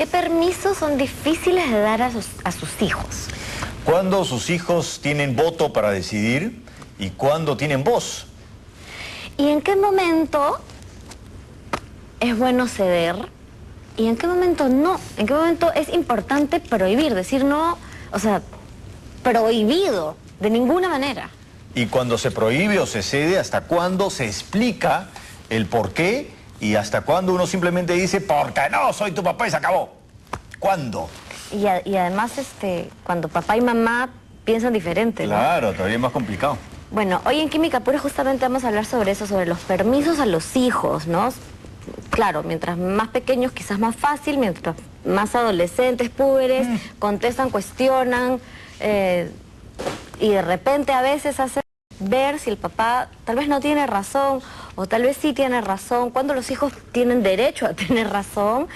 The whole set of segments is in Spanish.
¿Qué permisos son difíciles de dar a sus hijos? ¿Cuándo sus hijos tienen voto para decidir y cuándo tienen voz? ¿Y en qué momento es bueno ceder? ¿Y en qué momento no? ¿En qué momento es importante prohibir? Decir no, o sea, prohibido, de ninguna manera. Y cuando se prohíbe o se cede, ¿hasta cuándo se explica el por qué? Y hasta cuándo uno simplemente dice, porque no, soy tu papá y se acabó. ¿Cuándo? Y además, cuando papá y mamá piensan diferente, ¿no? Claro, todavía es más complicado. Bueno, hoy en Química Pura justamente vamos a hablar sobre eso, sobre los permisos a los hijos, ¿no? Claro, mientras más pequeños quizás más fácil, mientras más adolescentes, púberes, contestan, cuestionan, y de repente a veces hacen ver si el papá tal vez no tiene razón o tal vez sí tiene razón, cuando los hijos tienen derecho a tener razón.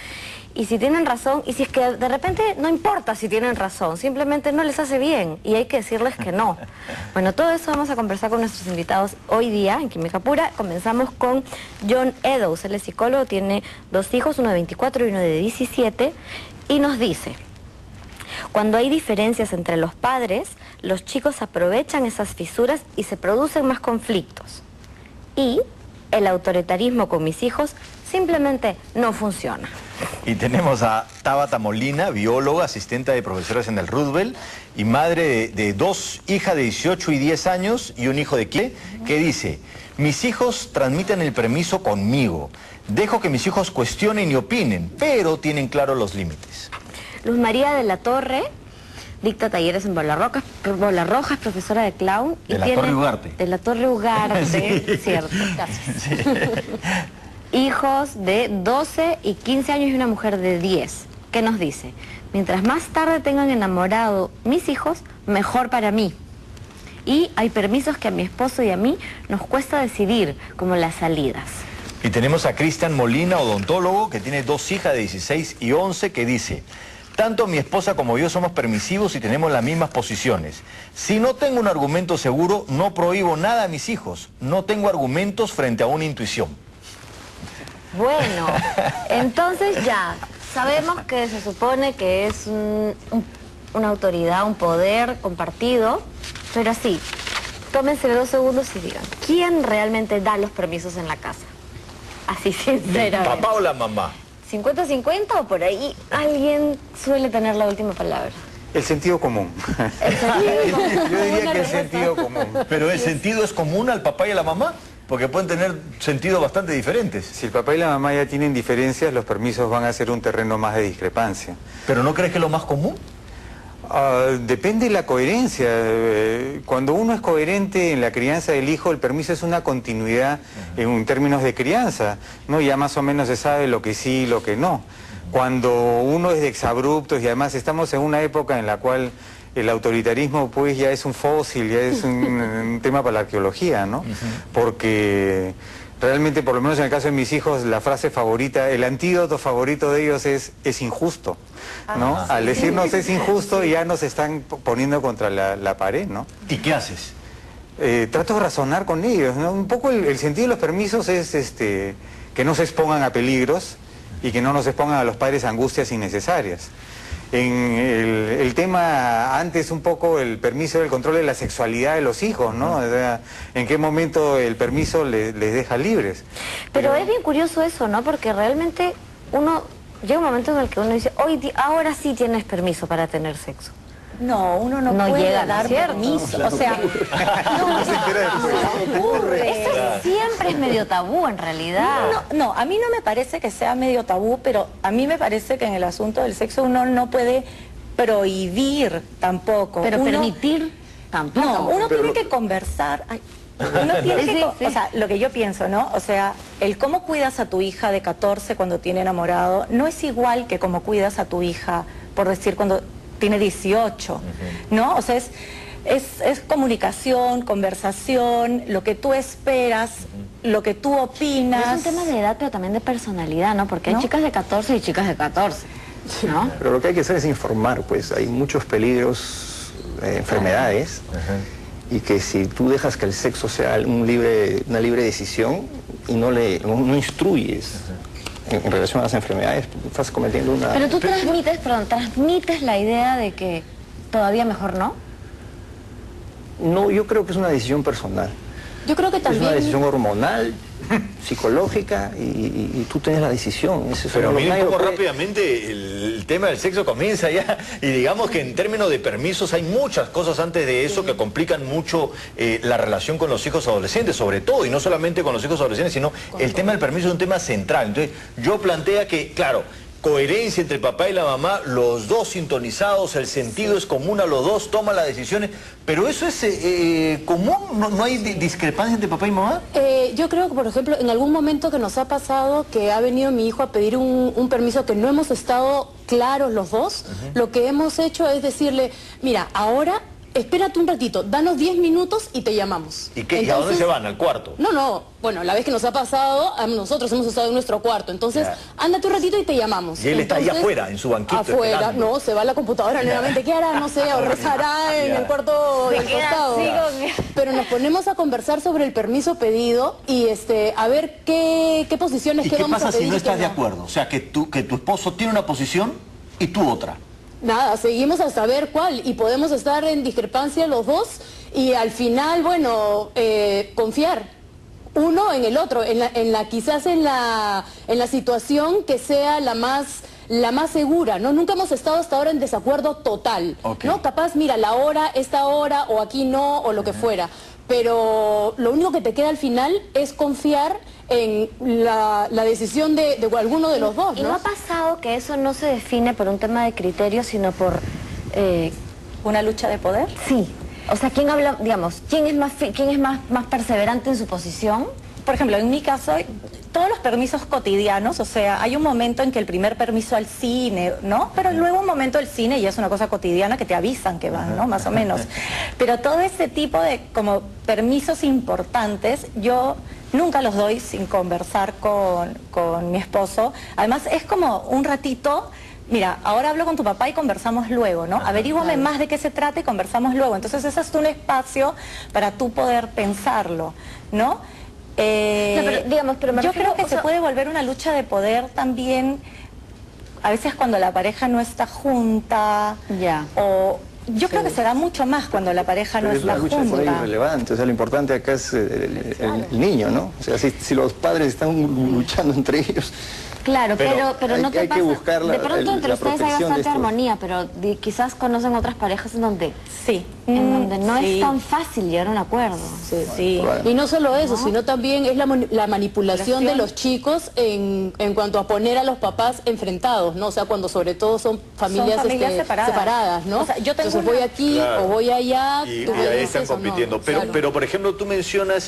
Y si tienen razón, y si es que de repente no importa si tienen razón, simplemente no les hace bien y hay que decirles que no. Bueno, todo eso vamos a conversar con nuestros invitados hoy día en Química Pura. Comenzamos con John Eddowes, él es psicólogo, tiene 2 hijos, uno de 24 y uno de 17, y nos dice: cuando hay diferencias entre los padres, los chicos aprovechan esas fisuras y se producen más conflictos. Y el autoritarismo con mis hijos simplemente no funciona. Y tenemos a Tabata Molina, bióloga, asistente de profesores en el Roosevelt y madre de 2 hijas de 18 y 10 años y un hijo de ¿qué? Que dice: mis hijos transmiten el permiso conmigo. Dejo que mis hijos cuestionen y opinen, pero tienen claros los límites. Luz María de la Torre dicta talleres en Bola Roja, es profesora de clown. De la Torre Ugarte. De la Torre Ugarte, sí. Cierto, gracias. Sí. Hijos de 12 y 15 años y una mujer de 10. ¿Qué nos dice? Mientras más tarde tengan enamorado mis hijos, mejor para mí. Y hay permisos que a mi esposo y a mí nos cuesta decidir, como las salidas. Y tenemos a Cristian Molina, odontólogo, que tiene 2 hijas de 16 y 11, que dice: tanto mi esposa como yo somos permisivos y tenemos las mismas posiciones. Si no tengo un argumento seguro, no prohíbo nada a mis hijos. No tengo argumentos frente a una intuición. Bueno, entonces ya sabemos que se supone que es una autoridad, un poder compartido, pero así, tómense 2 segundos y digan, ¿quién realmente da los permisos en la casa? Así sinceramente. ¿El papá o la mamá? ¿50-50 o por ahí alguien suele tener la última palabra? El sentido común. ¿El sentido común? Yo diría que el sentido común. ¿Pero el sentido es común al papá y a la mamá? Porque pueden tener sentidos bastante diferentes. Si el papá y la mamá ya tienen diferencias, los permisos van a ser un terreno más de discrepancia. ¿Pero no crees que es lo más común? Depende de la coherencia. Cuando uno es coherente en la crianza del hijo, el permiso es una continuidad en términos de crianza, ¿no? Ya más o menos se sabe lo que sí y lo que no. Cuando uno es de exabruptos y además estamos en una época en la cual el autoritarismo pues ya es un fósil, ya es un tema para la arqueología, ¿no? Porque realmente, por lo menos en el caso de mis hijos, la frase favorita, el antídoto favorito de ellos es injusto, ¿no? Al decirnos es injusto ya nos están poniendo contra la pared, ¿no? ¿Y qué haces? Trato de razonar con ellos, ¿no? Un poco el sentido de los permisos es que no se expongan a peligros y que no nos expongan a los padres a angustias innecesarias. En el tema antes un poco el permiso del control de la sexualidad de los hijos, ¿no? O sea, ¿en qué momento el permiso les deja libres? Pero es bien curioso eso, ¿no? Porque realmente llega un momento en el que uno dice, ahora sí tienes permiso para tener sexo. No, uno no puede llega, dar permiso. O sea, eso siempre es medio tabú en realidad. No, a mí no me parece que sea medio tabú, pero a mí me parece que en el asunto del sexo uno no puede prohibir tampoco. Pero permitir tampoco. No, uno tiene que conversar. Uno tiene que, o sea, lo que yo pienso, ¿no? O sea, el cómo cuidas a tu hija de 14 cuando tiene enamorado no es igual que cómo cuidas a tu hija, por decir, cuando tiene 18, ¿no? O sea, es comunicación, conversación, lo que tú esperas, lo que tú opinas. Es un tema de edad, pero también de personalidad, ¿no? Porque hay chicas de 14 y chicas de 14, ¿no? Pero lo que hay que hacer es informar, pues hay muchos peligros, enfermedades, y que si tú dejas que el sexo sea una libre decisión y no instruyes en relación a las enfermedades, estás cometiendo una... Pero tú transmites la idea de que todavía mejor no. No, yo creo que es una decisión personal. Yo creo que Es también... una decisión hormonal, psicológica, y tú tienes la decisión. Pero miren nadie lo cómo puede- rápidamente el tema del sexo comienza ya, y digamos que en términos de permisos hay muchas cosas antes de eso que complican mucho la relación con los hijos adolescentes, sobre todo, y no solamente con los hijos adolescentes, sino el tema del permiso es un tema central. Entonces, yo plantea que, claro, coherencia entre el papá y la mamá, los dos sintonizados, el sentido es común a los dos, toman las decisiones, pero eso es común, ¿no hay discrepancia entre papá y mamá? Yo creo que, por ejemplo, en algún momento que nos ha pasado que ha venido mi hijo a pedir un permiso que no hemos estado claros los dos, lo que hemos hecho es decirle, mira, ahora espérate un ratito, danos 10 minutos y te llamamos. ¿Y qué? ¿Y a dónde se van? ¿Al cuarto? No, bueno, la vez que nos ha pasado, nosotros hemos estado en nuestro cuarto, entonces Ya. ándate un ratito y te llamamos. Y él está ahí Entonces, afuera, en su banquito, afuera, esperando. no, se va a la computadora nuevamente, ¿qué hará? No sé, o rezará en Ya. el cuarto del queda costado. así Pero nos ponemos a conversar sobre el permiso pedido y a ver qué posiciones ¿Y qué qué vamos a pasa pedir si no y qué estás de acuerdo? O sea, que tu esposo tiene una posición y tú otra. Nada, seguimos hasta ver cuál y podemos estar en discrepancia los dos y al final, bueno, confiar uno en el otro, quizás en la situación que sea la más segura, ¿no? Nunca hemos estado hasta ahora en desacuerdo total, Ok. ¿no? Capaz, mira, esta hora o aquí no o lo que fuera, pero lo único que te queda al final es confiar en la decisión de alguno de los dos, ¿Y no ¿no? ha pasado que eso no se define por un tema de criterio, sino por... ¿Una lucha de poder? sí. O sea, ¿quién habla, digamos, quién es más perseverante en su posición? Por ejemplo, en mi caso, todos los permisos cotidianos, o sea, hay un momento en que el primer permiso al cine, ¿no? Pero luego un momento del cine ya es una cosa cotidiana que te avisan que van, ¿no? Más o menos. Pero todo ese tipo de como permisos importantes, yo nunca los doy sin conversar con mi esposo. Además, es como un ratito... Mira, ahora hablo con tu papá y conversamos luego, ¿no? Averíguame más de qué se trata y conversamos luego. Entonces ese es un espacio para tú poder pensarlo, ¿no? pero, digamos, pero me yo refiero, creo que o se sea, puede volver una lucha de poder también, a veces cuando la pareja no está junta, Ya. o yo creo que se da mucho más cuando la pareja no Pero es está una lucha de poder junta. irrelevante, o sea, lo importante acá es el niño, ¿no? O sea, si los padres están luchando entre ellos... Claro, pero no te hay que pasa... buscar de pronto entre la ustedes hay protección de bastante estos. armonía, pero quizás conocen otras parejas en donde Sí. no Sí. es tan fácil llegar a un acuerdo. Sí. Y no solo eso, sino también es la manipulación de Manipulación. los chicos en cuanto a poner a los papás enfrentados, ¿no? O sea, cuando sobre todo son familias, separadas, ¿no? O sea, yo tengo Entonces voy aquí Claro. o voy allá. Y tú me ahí dices están o no. compitiendo. Claro. Pero por ejemplo, tú mencionas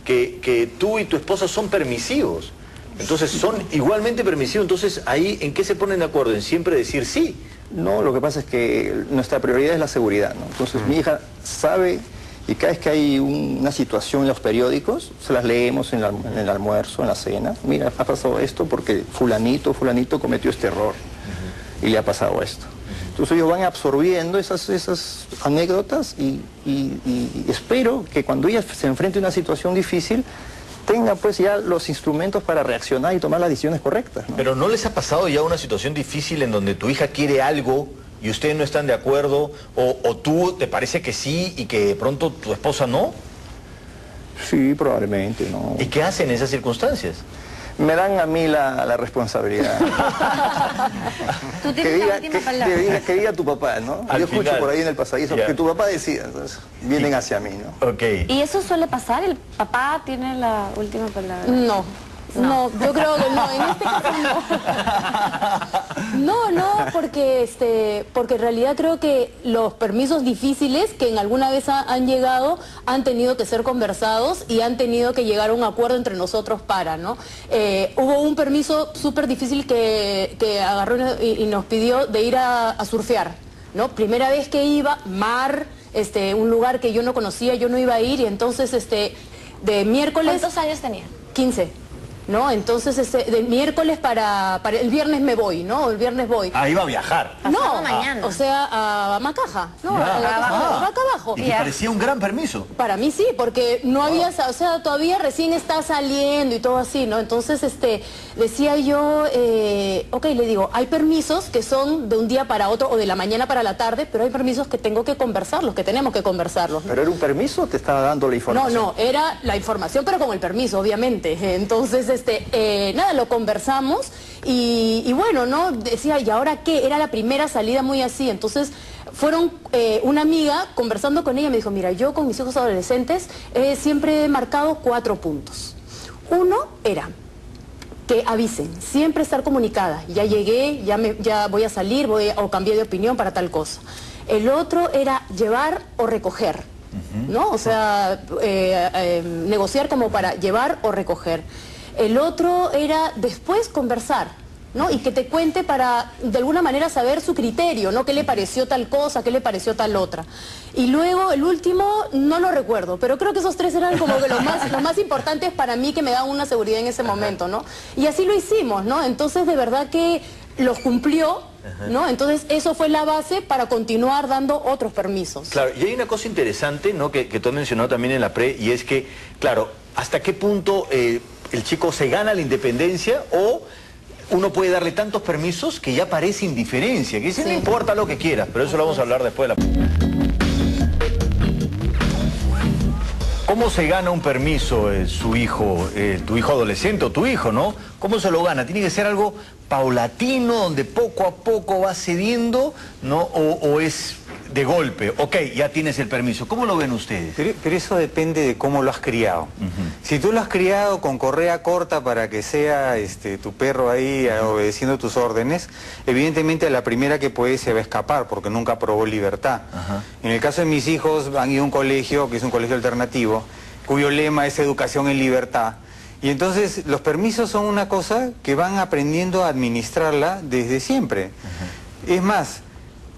que tú y tu esposa son permisivos. Entonces son igualmente permisivos. Entonces ahí, ¿en qué se ponen de acuerdo? En siempre decir sí. No, lo que pasa es que nuestra prioridad es la seguridad, ¿no? Entonces mi hija sabe, y cada vez que hay una situación en los periódicos, se las leemos en el almuerzo, en la cena. Mira, ha pasado esto porque fulanito cometió este error y le ha pasado esto. Entonces ellos van absorbiendo esas anécdotas y espero que cuando ella se enfrente a una situación difícil, tenga pues ya los instrumentos para reaccionar y tomar las decisiones correctas, ¿no? Pero ¿no les ha pasado ya una situación difícil en donde tu hija quiere algo y ustedes no están de acuerdo? ¿O tú te parece que sí y que de pronto tu esposa no? Sí, probablemente, ¿no? ¿Y qué hacen en esas circunstancias? Me dan a mí la responsabilidad. Tú tienes la última palabra. Que diga tu papá, ¿no? Al Yo escucho final. por ahí en el pasadizo Ya. que tu papá decida, entonces vienen hacia mí, ¿no? Ok. ¿Y eso suele pasar? ¿El papá tiene la última palabra? No, yo creo que no, en este caso no. No, porque en realidad creo que los permisos difíciles que en alguna vez han llegado han tenido que ser conversados y han tenido que llegar a un acuerdo entre nosotros ¿no? Hubo un permiso súper difícil que agarró y nos pidió de ir a surfear, ¿no? Primera vez que iba, mar, un lugar que yo no conocía, yo no iba a ir y entonces de miércoles... ¿Cuántos años tenía? 15. ¿no? Entonces, del miércoles para el viernes me voy, ¿no? El viernes voy. Ah, iba a viajar. No, mañana. o sea, a Macaja, ¿no? Ya. Acá abajo. Y te parecía un gran permiso. Para mí sí, porque no había, o sea, todavía recién está saliendo y todo así, ¿no? Entonces, decía yo, ok, le digo, hay permisos que son de un día para otro o de la mañana para la tarde, pero hay permisos que tengo que conversarlos, que tenemos que conversarlos. ¿Pero era un permiso o te estaba dando la información? No, era la información, pero con el permiso, obviamente. Entonces, nada, lo conversamos y bueno, ¿no? Decía, ¿y ahora qué? Era la primera salida muy así, entonces fueron una amiga conversando con ella, me dijo, mira, yo con mis hijos adolescentes siempre he marcado 4 puntos. Uno era que avisen, siempre estar comunicada, ya llegué, ya voy a salir, o cambié de opinión para tal cosa. El otro era llevar o recoger, ¿no? O sea, negociar como para llevar o recoger. El otro era después conversar, ¿no? Y que te cuente para, de alguna manera, saber su criterio, ¿no? ¿Qué le pareció tal cosa, qué le pareció tal otra? Y luego, el último, no lo recuerdo, pero creo que esos 3 eran como que los más importantes para mí, que me daban una seguridad en ese momento, ¿no? Y así lo hicimos, ¿no? Entonces, de verdad que los cumplió, ¿no? Entonces, eso fue la base para continuar dando otros permisos. Claro, y hay una cosa interesante, ¿no? Que tú has mencionado también en la pre, y es que, claro, ¿hasta qué punto el chico se gana la independencia o uno puede darle tantos permisos que ya parece indiferencia, que dice, no importa lo que quieras, pero eso lo vamos a hablar después de la... ¿Cómo se gana un permiso su hijo, tu hijo adolescente o tu hijo, ¿no? ¿Cómo se lo gana? Tiene que ser algo paulatino, donde poco a poco va cediendo, ¿no? O es de golpe, ok, ya tienes el permiso. ¿Cómo lo ven ustedes? Pero eso depende de cómo lo has criado. Si tú lo has criado con correa corta para que sea tu perro ahí obedeciendo tus órdenes, evidentemente a la primera que puede se va a escapar porque nunca probó libertad. En el caso de mis hijos han ido a un colegio, que es un colegio alternativo, cuyo lema es educación en libertad. Y entonces los permisos son una cosa que van aprendiendo a administrarla desde siempre. Es más,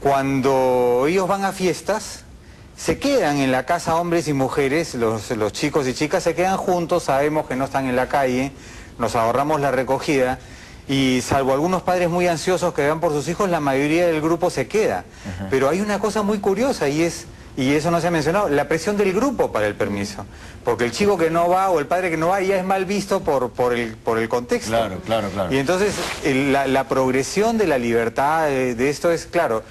cuando ellos van a fiestas, se quedan en la casa hombres y mujeres, los chicos y chicas se quedan juntos, sabemos que no están en la calle, nos ahorramos la recogida y salvo algunos padres muy ansiosos que van por sus hijos, la mayoría del grupo se queda. Pero hay una cosa muy curiosa y eso no se ha mencionado, la presión del grupo para el permiso. Porque el chico que no va o el padre que no va ya es mal visto por el contexto. Claro. Y entonces la progresión de la libertad de esto es, claro,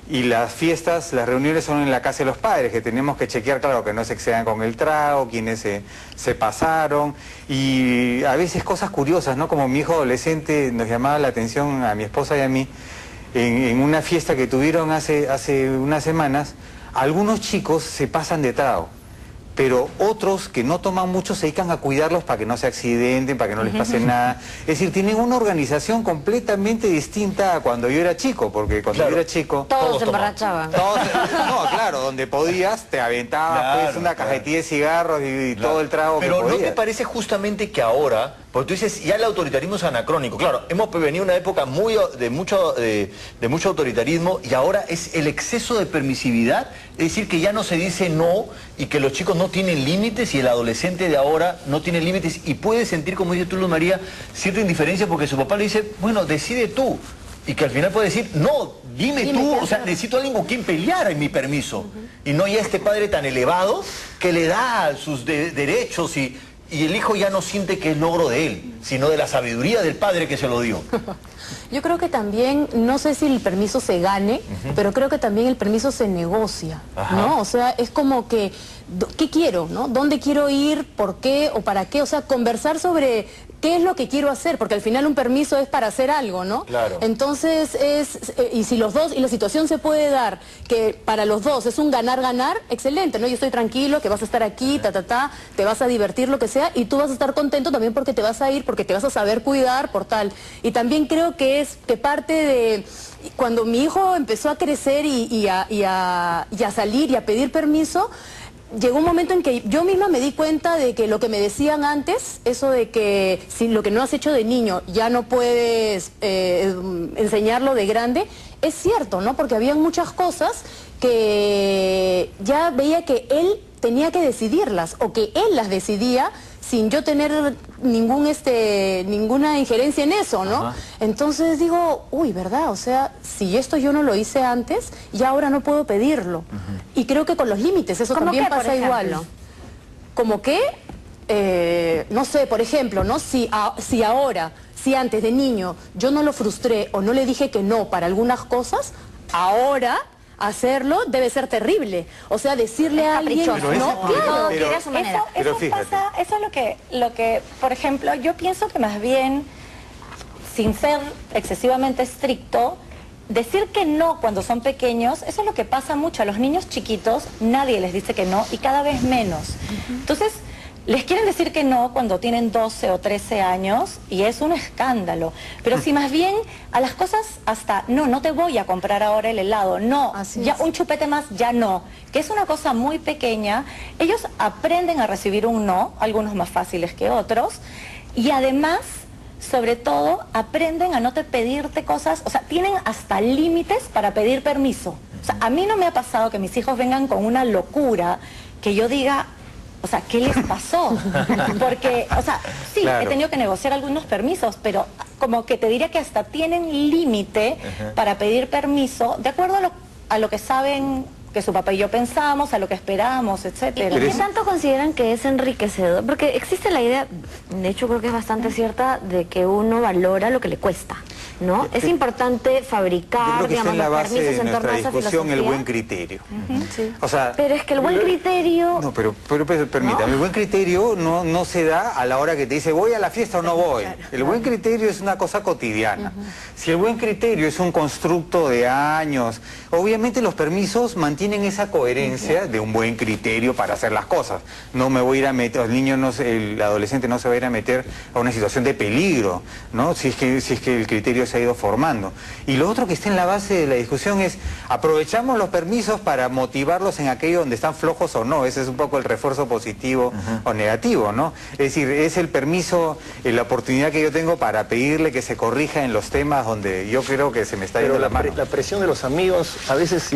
y las fiestas, las reuniones son en la casa de los padres, que tenemos que chequear, claro, que no se excedan con el trago, quienes se pasaron, y a veces cosas curiosas, ¿no? Como mi hijo adolescente nos llamaba la atención a mi esposa y a mí, en una fiesta que tuvieron hace unas semanas, algunos chicos se pasan de trago, pero otros que no toman mucho se dedican a cuidarlos para que no se accidenten, para que no les pase nada. Es decir, tienen una organización completamente distinta a cuando yo era chico, porque cuando yo era chico... Todos se emborrachaban. No, claro, donde podías te aventabas pues una cajetilla de cigarros y todo el trago pero que podías. ¿no te parece justamente que ahora, porque tú dices, ya el autoritarismo es anacrónico, claro, hemos venido una época de mucho autoritarismo y ahora es el exceso de permisividad, es decir, que ya no se dice no y que los chicos no tienen límites y el adolescente de ahora no tiene límites y puede sentir, como dice tú, Luz María, cierta indiferencia porque su papá le dice, bueno, decide tú. Y que al final puede decir, no, dime tú, o sea, necesito a alguien con quien pelear en mi permiso. Y no ya este padre tan elevado que le da sus derechos y el hijo ya no siente que es logro de él, sino de la sabiduría del padre que se lo dio. Yo creo que también, no sé si el permiso se gane, pero creo que también el permiso se negocia, ¿no? O sea, es como que, ¿qué quiero, no? ¿Dónde quiero ir? ¿Por qué? ¿O para qué? O sea, conversar sobre qué es lo que quiero hacer, porque al final un permiso es para hacer algo, ¿no? Claro. Entonces, y si los dos, y la situación se puede dar, que para los dos es un ganar-ganar, excelente, ¿no? Yo estoy tranquilo, que vas a estar aquí, te vas a divertir, lo que sea, y tú vas a estar contento también porque te vas a ir, porque te vas a saber cuidar, por tal. Y también creo que es que parte de... Cuando mi hijo empezó a crecer y a salir y a pedir permiso, llegó un momento en que yo misma me di cuenta de que lo que me decían antes, eso de que si lo que no has hecho de niño ya no puedes enseñarlo de grande, es cierto, ¿no? Porque había muchas cosas que ya veía que él tenía que decidirlas o que él las decidía sin yo tener ninguna injerencia en eso, ¿no? Ajá. Entonces digo, uy, ¿verdad? O sea, si esto yo no lo hice antes, ya ahora no puedo pedirlo. Y creo que con los límites eso ¿Cómo también qué, por pasa igual. ejemplo? Como que, no sé, por ejemplo, ¿no? Si antes de niño yo no lo frustré o no le dije que no para algunas cosas, ahora hacerlo debe ser terrible. O sea, decirle a alguien, caprichoso. no, Pero claro. quiere a su manera. Pero fíjate. Eso es lo que, por ejemplo, yo pienso que más bien, sin ser excesivamente estricto, decir que no cuando son pequeños, eso es lo que pasa mucho. A los niños chiquitos nadie les dice que no y cada vez menos. Entonces, les quieren decir que no cuando tienen 12 o 13 años y es un escándalo. Pero si más bien a las cosas hasta, no te voy a comprar ahora el helado, no, Así ya es. un chupete más, ya no. Que es una cosa muy pequeña. Ellos aprenden a recibir un no, algunos más fáciles que otros. Y además, sobre todo, aprenden a no te pedirte cosas, o sea, tienen hasta límites para pedir permiso. O sea, a mí no me ha pasado que mis hijos vengan con una locura que yo diga, o sea, ¿qué les pasó? Porque, o sea, sí, Claro. he tenido que negociar algunos permisos, pero como que te diría que hasta tienen límite para pedir permiso, de acuerdo a lo que saben que su papá y yo pensamos, a lo que esperábamos, ¿Y etcétera. qué tanto consideran que es enriquecedor? Porque existe la idea, de hecho creo que es bastante cierta, de que uno valora lo que le cuesta, ¿no? Es importante Yo fabricar, creo que está digamos, en la los base permisos de en torno nuestra a esa discusión el filosofía. buen criterio. Sí. O sea, Pero es que el buen criterio... No, pero permítame, el buen criterio no se da a la hora que te dice voy a la fiesta o no voy. El buen criterio es una cosa cotidiana. Si el buen criterio es un constructo de años, obviamente los permisos mantienen esa coherencia de un buen criterio para hacer las cosas. No me voy a ir a meter, el adolescente no se va a ir a meter a una situación de peligro, ¿no? Si es que el criterio se ha ido formando. Y lo otro que está en la base de la discusión es, aprovechamos los permisos para motivarlos en aquello donde están flojos o no. Ese es un poco el refuerzo positivo o negativo, ¿no? Es decir, es el permiso, la oportunidad que yo tengo para pedirle que se corrija en los temas donde yo creo que se me está Pero yendo la mano. la presión de los amigos a veces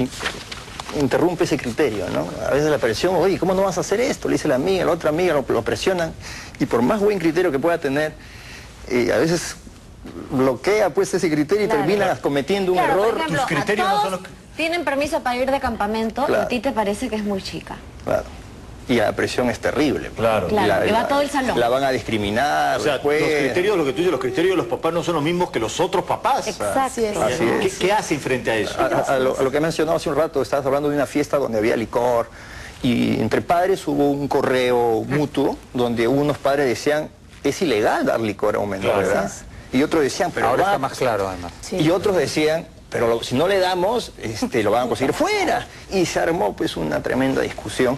interrumpe ese criterio, ¿no? A veces la presión, oye, ¿cómo no vas a hacer esto? Le dice la amiga, la otra amiga, lo presionan, y por más buen criterio que pueda tener, a veces bloquea pues ese criterio y Claro. termina cometiendo un Claro, error. por ejemplo, Tus criterios a no todos son los tienen permiso para ir de campamento y Claro. a ti te parece que es muy chica. Claro. Y la presión es terrible. Claro. Claro, y va todo el salón. La van a discriminar O sea, después. los criterios, lo que tú dices, los criterios de los papás no son los mismos que los otros papás. Exacto. Así es. Así es. ¿Qué hacen frente a eso? A lo que he mencionado hace un rato, estabas hablando de una fiesta donde había licor y entre padres hubo un correo mutuo donde unos padres decían, es ilegal dar licor a un menor, Claro. ¿verdad? Y otros decían, pero Ahora va- está más claro además. Sí. Y otros decían, pero si no le damos, lo van a conseguir fuera. Y se armó pues una tremenda discusión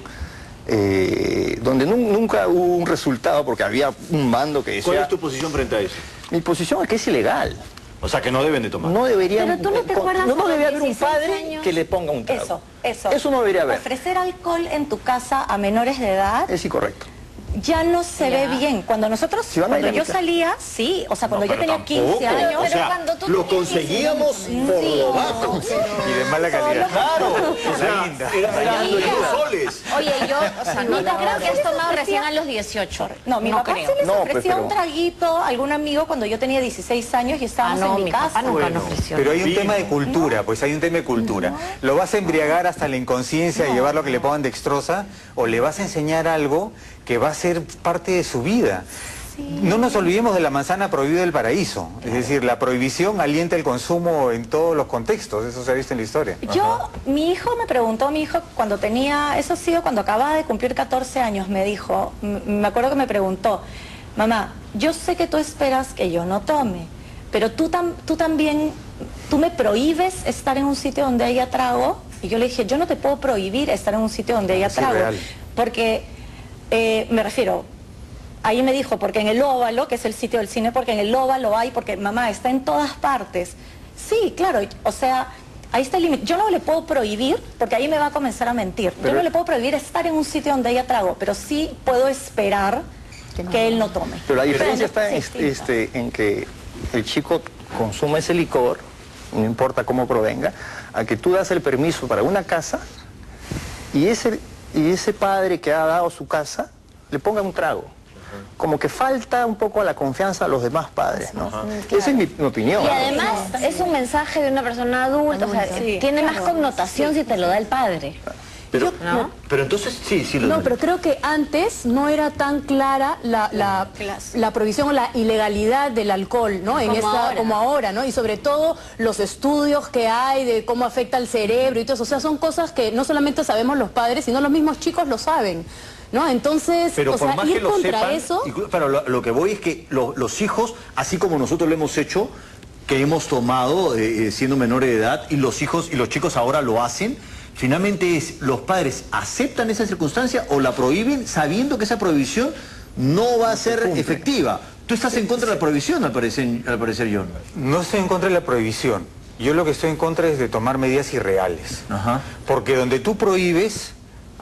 donde nunca hubo un resultado porque había un bando que ¿Cuál decía, es tu posición frente a eso? mi posición es que es ilegal. O sea, que no deben de tomar. No debería, Pero tú no te acuerdas no a los debería haber un 16 padre años. que le ponga un trago. Eso. Eso no debería haber. Ofrecer alcohol en tu casa a menores de edad Es incorrecto. ya no se ve bien. Cuando nosotros, Si van a cuando ir a yo mitad. salía, sí, o sea, cuando No, yo pero tenía 15 tampoco. años, O sea, cuando tú lo tenías conseguíamos 15 por sí, lo bajo. Y de mala calidad. Claro, o sea, linda. era dando 2 soles. Oye, yo, o sea, no te creo que has tomado recién a los 18. no, mi papá creo. sí les No, pues, ofrecía pero- un traguito a algún amigo cuando yo tenía 16 años y Ah, estábamos no, en mi mi casa. papá nunca Bueno, nos ofreció. Pero hay un Sí. tema de cultura, pues hay un tema de cultura. ¿Lo vas a embriagar hasta la inconsciencia y llevarlo a que le pongan dextrosa? ¿O le vas a enseñar algo que va a ser parte de su vida? No nos olvidemos de la manzana prohibida del paraíso. Es decir, la prohibición alienta el consumo en todos los contextos. Eso se ha visto en la historia. Mi hijo me preguntó, cuando tenía, eso ha sido cuando acababa de cumplir 14 años, me dijo, me acuerdo que me preguntó, mamá, yo sé que tú esperas que yo no tome, pero tú también, tú me prohíbes estar en un sitio donde haya trago. Y yo le dije, yo no te puedo prohibir estar en un sitio donde haya Es trago. irreal. Porque, me refiero, ahí me dijo, porque en el Óvalo, que es el sitio del cine, porque en el Óvalo hay, porque mamá está en todas partes. Sí, claro, o sea, ahí está el límite. Yo no le puedo prohibir, porque ahí me va a comenzar a mentir. Yo no le puedo prohibir estar en un sitio donde haya trago, pero sí puedo esperar que él no tome. Pero la diferencia está Sí, sí. en que el chico consuma ese licor, no importa cómo provenga, a que tú das el permiso para una casa y ese y ese padre que ha dado su casa le ponga un trago. Como que falta un poco a la confianza a los demás padres, ¿no? Esa es mi opinión. Y además es un mensaje de una persona adulta, o sea, tiene más connotación si te lo da el padre. Pero, ¿no? pero entonces, sí, No, pero creo que antes no era tan clara la prohibición o la ilegalidad del alcohol, ¿no? Como ahora, ¿no? Y sobre todo los estudios que hay de cómo afecta al cerebro y todo eso. O sea, son cosas que no solamente sabemos los padres, sino los mismos chicos lo saben, ¿no? Entonces, pero o sea, ir contra sepan, eso... Pero lo que voy es que los hijos, así como nosotros lo hemos hecho, que hemos tomado siendo menores de edad, y los hijos y los chicos ahora lo hacen, finalmente los padres aceptan esa circunstancia o la prohíben sabiendo que esa prohibición no va a ser efectiva. Tú estás en contra de la prohibición, al parecer, John. No estoy en contra de la prohibición. Yo lo que estoy en contra es de tomar medidas irreales. Ajá. Porque donde tú prohíbes,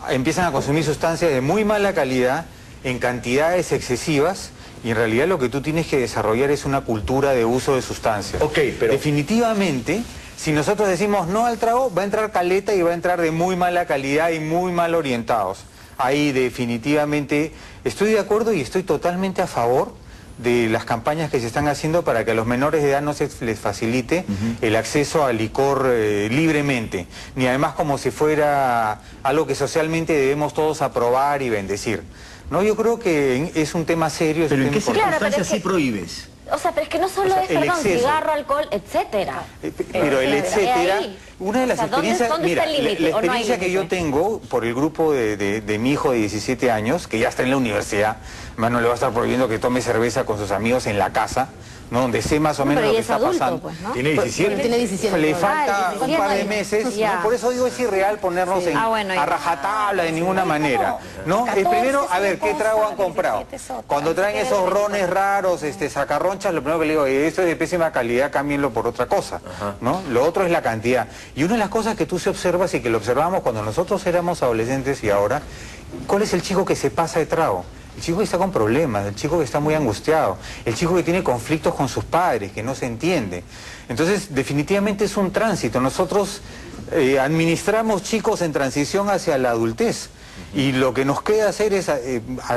empiezan a consumir sustancias de muy mala calidad, en cantidades excesivas, y en realidad lo que tú tienes que desarrollar es una cultura de uso de sustancias. Ok, pero... Definitivamente, si nosotros decimos no al trago, va a entrar caleta y va a entrar de muy mala calidad y muy mal orientados. Ahí definitivamente estoy de acuerdo y estoy totalmente a favor de las campañas que se están haciendo para que a los menores de edad no se les facilite el acceso al licor libremente, ni además como si fuera algo que socialmente debemos todos aprobar y bendecir. No, yo creo que es un tema serio. ¿Pero en qué circunstancias Claro, pero es que... sí prohíbes? O sea, pero es que no solo es, perdón, cigarro, alcohol, etcétera. Pero el etcétera, ahí. una de las experiencias, ¿dónde mira, está el límite? la ¿O no hay experiencia que yo límite? tengo por el grupo de mi hijo de 17 años, que ya está en la universidad, más no le va a estar prohibiendo que tome cerveza con sus amigos en la casa, ¿no? Donde sé más o menos Pero lo y que es está adulto, pasando. pues, ¿no? Tiene 17. Tiene 17. Le falta 17 un par de años. meses, Ya. ¿no? Por eso digo, es irreal ponernos Sí. en, Bueno, a ya. rajatabla de ninguna manera, ¿no? 14, Primero, a ver, es una ¿qué trago cosa, han comprado? 17 es otra. Cuando traen esos rones raros, sacarronchas, lo primero que le digo, esto es de pésima calidad, cámbienlo por otra cosa, ¿no? Lo otro es la cantidad. Y una de las cosas que tú se observas y que lo observamos cuando nosotros éramos adolescentes y ahora, ¿cuál es el chico que se pasa de trago? El chico que está con problemas, el chico que está muy angustiado, el chico que tiene conflictos con sus padres, que no se entiende. Entonces, definitivamente es un tránsito. Nosotros administramos chicos en transición hacia la adultez. Y lo que nos queda hacer es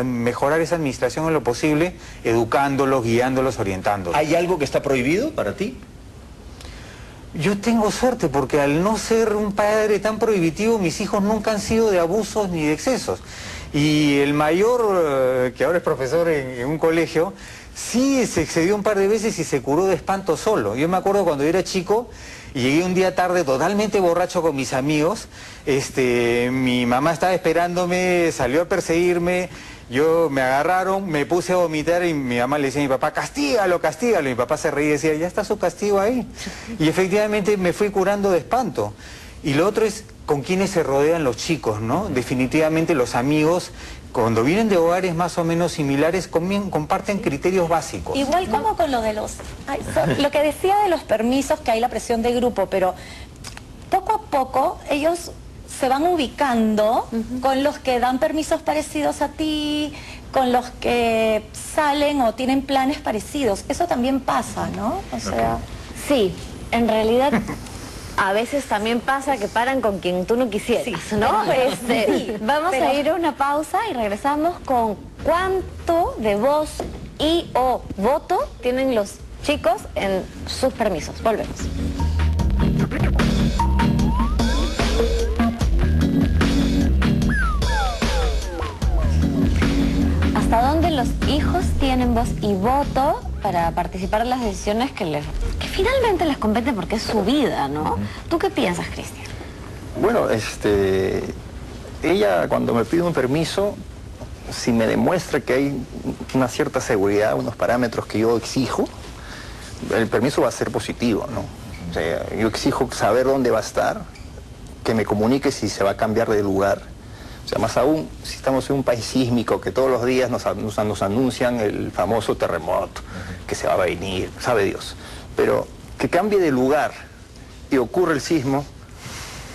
mejorar esa administración en lo posible, educándolos, guiándolos, orientándolos. ¿Hay algo que está prohibido para ti? Yo tengo suerte porque al no ser un padre tan prohibitivo, mis hijos nunca han sido de abusos ni de excesos. Y el mayor, que ahora es profesor en un colegio, sí se excedió un par de veces y se curó de espanto solo. Yo me acuerdo cuando yo era chico y llegué un día tarde totalmente borracho con mis amigos, mi mamá estaba esperándome, salió a perseguirme, me agarraron, me puse a vomitar y mi mamá le decía a mi papá, castígalo, castígalo. Y mi papá se reía y decía, ya está su castigo ahí. Y efectivamente me fui curando de espanto. Y lo otro es con quienes se rodean los chicos, ¿no? Definitivamente los amigos, cuando vienen de hogares más o menos similares, comparten criterios básicos. Igual como con lo de lo que decía de los permisos, que hay la presión de grupo, pero poco a poco ellos se van ubicando con los que dan permisos parecidos a ti, con los que salen o tienen planes parecidos. Eso también pasa, ¿no? O sea... Sí, en realidad a veces también pasa que paran con quien tú no quisieras, Sí, ¿no? Vamos pero- a ir a una pausa y regresamos con cuánto de voz y o voto tienen los chicos en sus permisos. Volvemos. ¿Hasta dónde los hijos tienen voz y voto para participar en las decisiones que finalmente les competen porque es su vida, ¿no? ¿Tú qué piensas, Cristian? Bueno, ella cuando me pide un permiso, si me demuestra que hay una cierta seguridad, unos parámetros que yo exijo, el permiso va a ser positivo, ¿no? O sea, yo exijo saber dónde va a estar, que me comunique si se va a cambiar de lugar. O sea, más aún, si estamos en un país sísmico que todos los días nos anuncian el famoso terremoto, que se va a venir, sabe Dios. Pero que cambie de lugar y ocurre el sismo,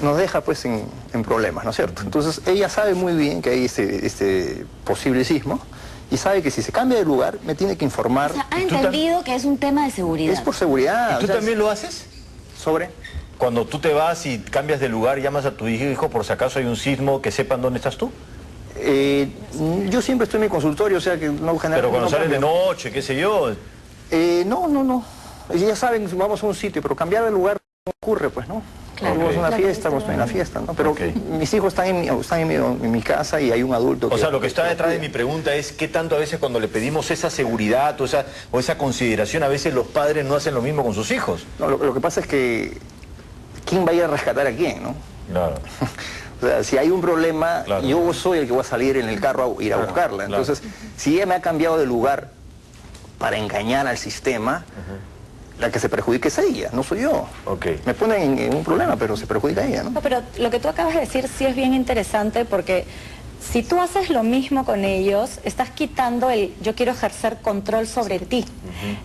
nos deja pues en problemas, ¿no es cierto? Entonces ella sabe muy bien que hay este posible sismo y sabe que si se cambia de lugar me tiene que informar. O sea, ha entendido que es un tema de seguridad. Es por seguridad. ¿Y tú o sea, también lo haces? ¿Sobre? cuando tú te vas y cambias de lugar, llamas a tu hijo por si acaso hay un sismo, que sepan dónde estás tú? Yo siempre estoy en mi consultorio, o sea que no generalmente. Pero cuando no salen de cambio. noche, qué sé yo. No. Ya saben, vamos a un sitio, pero cambiar de lugar no ocurre, pues, ¿no? Claro. Vamos a una Claro, fiesta, vamos a una fiesta, ¿no? Pero mis hijos están en mi casa y hay un adulto que... O sea, lo que está detrás de mi pregunta es qué tanto a veces cuando le pedimos esa seguridad o esa consideración, a veces los padres no hacen lo mismo con sus hijos. No, lo que pasa es que ¿quién va a ir a rescatar a quién, no? Claro. O sea, si hay un problema, Claro. yo soy el que va a salir en el carro a ir a buscarla. Entonces, si ella me ha cambiado de lugar para engañar al sistema, la que se perjudica es ella, no soy yo. Okay. Me ponen en un problema, pero se perjudica ella, ¿no? No, pero lo que tú acabas de decir sí es bien interesante porque si tú haces lo mismo con ellos, estás quitando el yo quiero ejercer control sobre ti.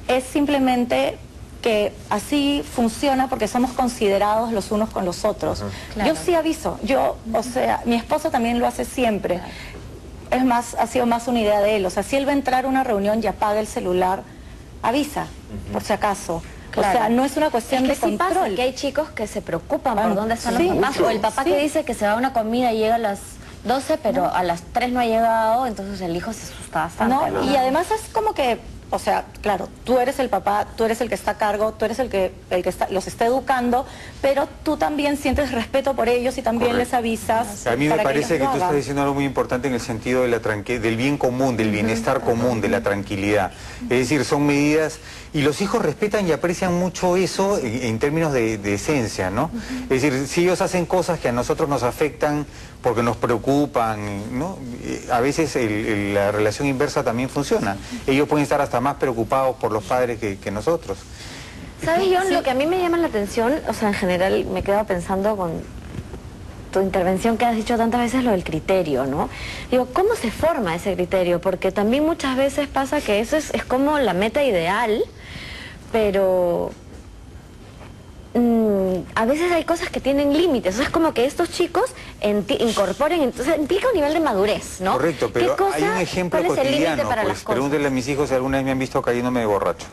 Es simplemente que así funciona porque somos considerados los unos con los otros. Claro. Yo sí aviso, o sea, mi esposo también lo hace siempre. Es más, ha sido más una idea de él. O sea, si él va a entrar a una reunión y apaga el celular, avisa, por si acaso. Claro. O sea, no es una cuestión Es que de sí control. pasa que hay chicos que se preocupan Ah, por dónde están sí, los papás. mucho. O el papá Sí. que dice que se va a una comida y llega a las 12, pero a las 3 no ha llegado, entonces el hijo se asusta bastante. ¿No? ¿no? Y además es como que, o sea, claro, tú eres el papá, tú eres el que está a cargo, tú eres el que los está educando, pero tú también sientes respeto por ellos y también Correcto. les avisas. A mí me para parece ellos que lo tú estás hagan. diciendo algo muy importante en el sentido de del bien común, del bienestar común, de la tranquilidad. Es decir, son medidas, y los hijos respetan y aprecian mucho eso en términos de esencia, ¿no? Es decir, si ellos hacen cosas que a nosotros nos afectan porque nos preocupan, ¿no? A veces la relación inversa también funciona. Ellos pueden estar hasta más preocupados por los padres que nosotros. ¿Sabes, John? Lo que a mí me llama la atención, o sea, en general me quedo pensando con tu intervención que has dicho tantas veces lo del criterio, ¿no? Digo, ¿cómo se forma ese criterio? Porque también muchas veces pasa que eso es como la meta ideal, pero a veces hay cosas que tienen límites. O sea, es como que estos chicos incorporen, entonces implica un nivel de madurez, ¿no? Correcto, pero ¿Qué cosa, hay un ejemplo cuál es el límite cotidiano, para pues las cosas? pregúntenle a mis hijos si alguna vez me han visto cayéndome de borracho.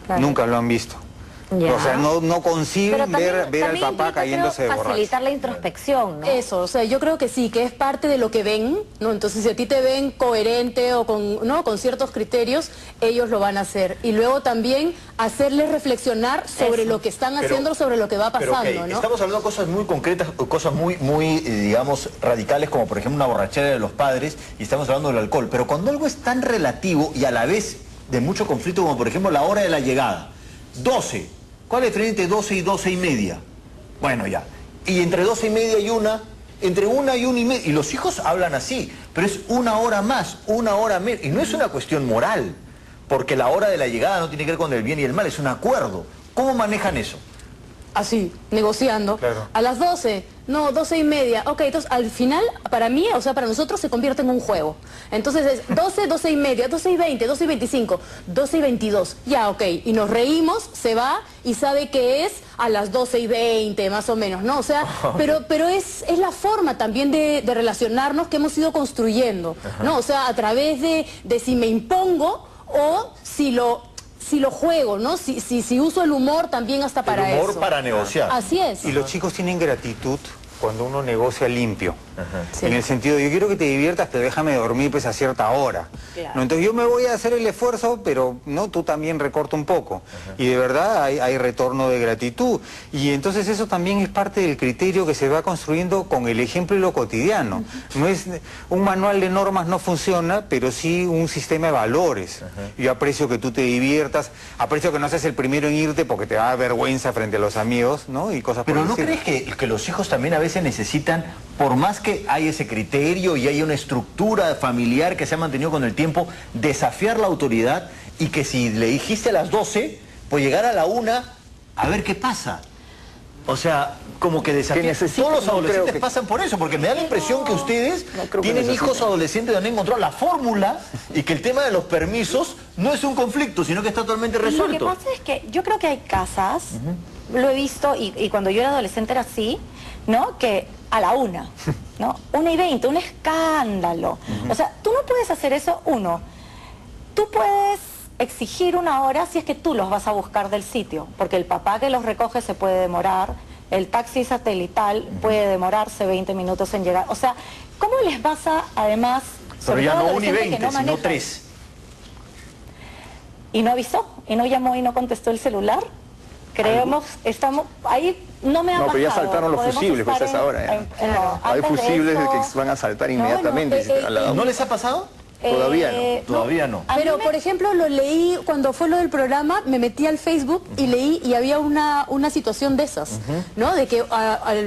Claro. Nunca lo han visto. Ya. O sea, no Pero conciben ver al también papá implica, cayéndose de creo, borracho. facilitar la introspección, ¿no? Eso, o sea, yo creo que sí, que es parte de lo que ven, ¿no? Entonces, si a ti te ven coherente o con ciertos criterios, ellos lo van a hacer. Y luego también hacerles reflexionar sobre lo que están haciendo, sobre lo que va Pero, pasando, ok, ¿no? estamos hablando de cosas muy concretas, cosas muy digamos, radicales, como por ejemplo una borrachera de los padres, y estamos hablando del alcohol. Pero cuando algo es tan relativo y a la vez de mucho conflicto, como por ejemplo la hora de la llegada, 12. ¿Cuál es la diferencia entre 12 y 12 y media? Bueno, ya. Y entre 12 y media y una, entre una y media. Y los hijos hablan así, pero es una hora más, una hora menos. Y no es una cuestión moral, porque la hora de la llegada no tiene que ver con el bien y el mal, es un acuerdo. ¿Cómo manejan eso? Así, negociando. Claro. A las 12, no, 12:30. Ok, entonces al final, para mí, o sea, para nosotros se convierte en un juego. Entonces es 12, 12:30, 12:20, 12:25, 12:22. Ya, ok. Y nos reímos, se va y sabe que es a las 12:20, más o menos, ¿no? O sea, pero es la forma también de relacionarnos que hemos ido construyendo, ¿no? O sea, a través de si me impongo o si lo juego, ¿no? Si uso el humor también hasta para eso. El humor para negociar. Así es. Y los chicos tienen gratitud cuando uno negocia limpio. Sí. En el sentido de yo quiero que te diviertas, pero déjame dormir pues a cierta hora. Claro. ¿No? Entonces yo me voy a hacer el esfuerzo, pero no, tú también recorta un poco. Y de verdad hay retorno de gratitud. Y entonces eso también es parte del criterio que se va construyendo con el ejemplo y lo cotidiano. No es un manual de normas, no funciona, pero sí un sistema de valores. Yo aprecio que tú te diviertas, aprecio que no seas el primero en irte porque te da vergüenza frente a los amigos, ¿no? Y cosas por Pero el ¿no estilo. crees que los hijos también a veces necesitan, por más que hay ese criterio y hay una estructura familiar que se ha mantenido con el tiempo, desafiar la autoridad y que si le dijiste a las 12, pues llegar a la 1 a ver qué pasa? O sea, como que desafiar. necesitan, Todos los no creo adolescentes que- pasan por eso, porque me da la impresión que ustedes No creo que tienen necesiten. hijos adolescentes donde han encontrado la fórmula y que el tema de los permisos no es un conflicto, sino que está totalmente Lo que resuelto. pasa es que yo creo que hay casas, lo he visto y cuando yo era adolescente era así, ¿no? Que a la 1, ¿no? 1:20, un escándalo. O sea, tú no puedes hacer eso, tú puedes exigir una hora si es que tú los vas a buscar del sitio, porque el papá que los recoge se puede demorar, el taxi satelital puede demorarse 20 minutos en llegar. O sea, ¿cómo les vas a, además... Pero ya no 1 y 20, no sino 3. ¿Y no avisó? ¿Y no llamó y no contestó el celular? Creemos, estamos... Ahí no me ha pasado. pero ya saltaron los fusibles, pues es ahora. Hay fusibles de que van a saltar inmediatamente. ¿No les ha pasado? Todavía no. Todavía no. Pero, por ejemplo, lo leí cuando fue lo del programa, me metí al Facebook y leí y había una situación de esas, ¿no? De que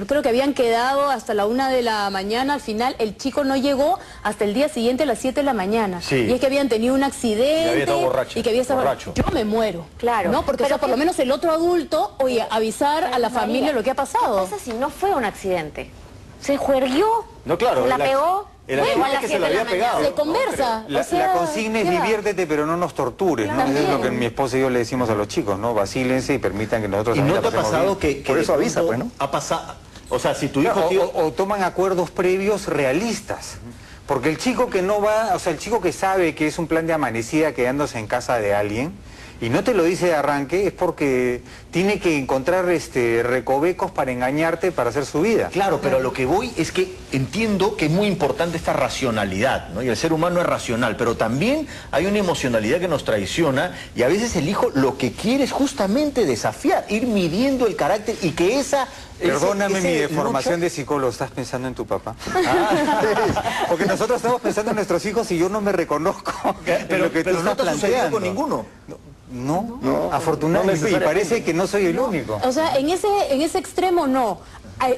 creo que habían quedado hasta la 1 de la mañana, al final el chico no llegó hasta el día siguiente a las 7 de la mañana. Sí. Y es que habían tenido un accidente. Y había estado borracho. Y que había estado borracho. Yo me muero. Claro. ¿No? Porque, o sea, por lo menos el otro adulto, oye, avisar a la familia lo que ha pasado. ¿Qué pasa si no fue un accidente? Se juerguió, No, claro. se la pegó. El llegó a accidente las que se 7 lo de la había pegado. Se conversa. La, o sea, la consigna es ¿qué va? diviértete, pero no nos tortures, ¿no? Eso es lo que mi esposa y yo le decimos a los chicos, ¿no? Vacílense y permitan que nosotros ¿Y también no la te ha pasemos pasado bien. que Por eso de avisa, pronto pues, ¿no? ha pasado? O sea, si tu hijo... O toman acuerdos previos realistas. Porque el chico que no va, o sea, el chico que sabe que es un plan de amanecida quedándose en casa de alguien, y no te lo dice de arranque, es porque tiene que encontrar recovecos para engañarte para hacer su vida. Claro, pero a lo que voy es que entiendo que es muy importante esta racionalidad, ¿no? Y el ser humano es racional, pero también hay una emocionalidad que nos traiciona y a veces el hijo lo que quiere es justamente desafiar, ir midiendo el carácter y que esa... Perdóname mi ese deformación lucha- de psicólogo, ¿estás pensando en tu papá? Porque nosotros estamos pensando en nuestros hijos y yo no me reconozco en Pero, lo que tú pero no estás te ha sucedido planteando. con ninguno. No, afortunadamente, y parece que no soy el único. O sea, en ese extremo no.